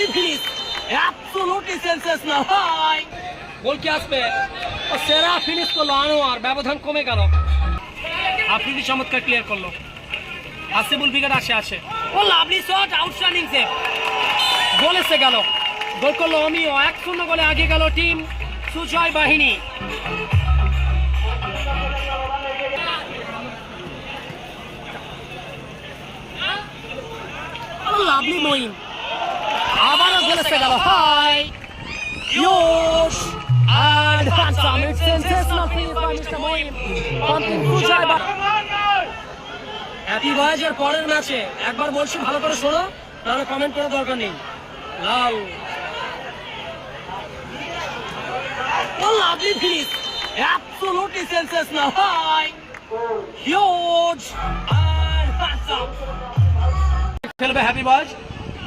Lovely finish, absolutely sensational. High goal কি আসবে? সেরা ফিনিশ করলো আনোয়ার, ব্যবধান কমে গেল। আফ্রিদি চমৎকার ক্লিয়ার করলো, আসিফুল উইকেট আসে। ও লাভলি শট, আউটস্ট্যান্ডিং সেভ, গোল এসে গেল। গোল করলো অমিয়, 1-0 গোলে আগে গেল টিম সুজয় বাহিনী। লাভলি মঈন, আবারও গোল এসে গেল। হাই ইয়োশ and handsome, it's sensational finish by Mr. Moin from Team Sujai Bahini. Happy ভয়েজের পরের ম্যাচে একবার বলছি ভালো করে শোনো, তাহলে কমেন্ট করার দরকার নেই। লাল ও lovely finish, absolutely sensational. High huge and handsome খেলবে হ্যাপি ভয়েজ,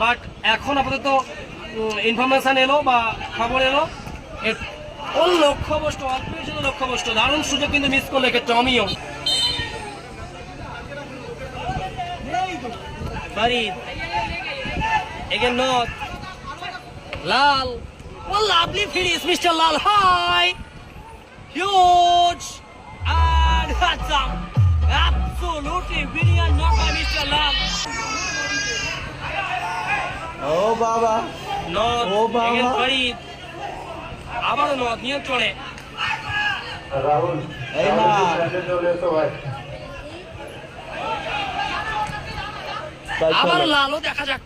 বাট এখন আপাতত ইনফরমেশন এলো বা খবর এলো ওর লক্ষ্যবস্তু, অল্পের জন্য লক্ষ্যবস্তু, দারুণ সুযোগ কিন্তু মিস করলো এক্ষেত্রে অমিয়। Farid again North, Lal, oh lovely finish Mr. Lal. High, huge and handsome, absolutely brilliant knock by Mr. Lal. Oh Baba, North again Farid, আবারও North নিয়ন্ত্রণে। রাহুল এই না আবার লালও দেখা যাক,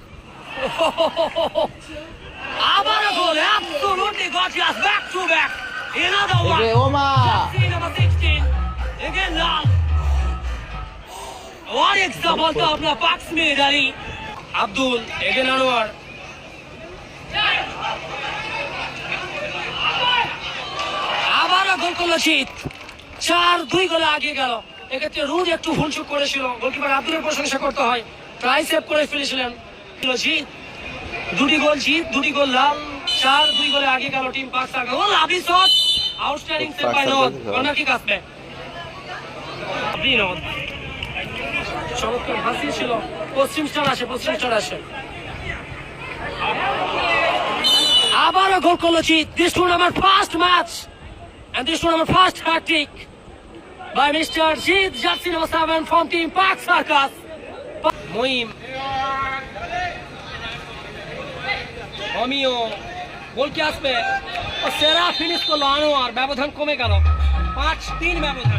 আবার goal, absolutely gorgeous, back to back, another one. ওমা Number 16 again Lal. What example to अपना पक्ष में डाली अब्दुल again अनवर। আবারও গোল করলো জিত, 4-2 গোলে আগে গেল। এক্ষেত্রে রুজ একটু ভুলচুক করেছিল, গোলকিপার আব্দুলের প্রশংসা করতে হয়, ট্রাই সেভ করে ফেলেছিলেন। জিত, 2টি গোল জিত, 2টি গোল লাল, 4-2 গোলে আগে গেল টিম পাক সার্কাস। ও lovely shot, outstanding save by north, corner kick আসবে। নর্থ চমৎকার ভাসিয়ে ছিল, পশ্চিম স্টার আসে। আবারও গোল করলো জিত, this tournament first match and this tournament first hat trick by Mr. Jeet, jersey number 7 from Team Park Circus. Moim, অমিয়, গোল কি আসবে? সেরা ফিনিশ করলো আনোয়ার, ব্যবধান কমে গেল, 5-3 ব্যবধান।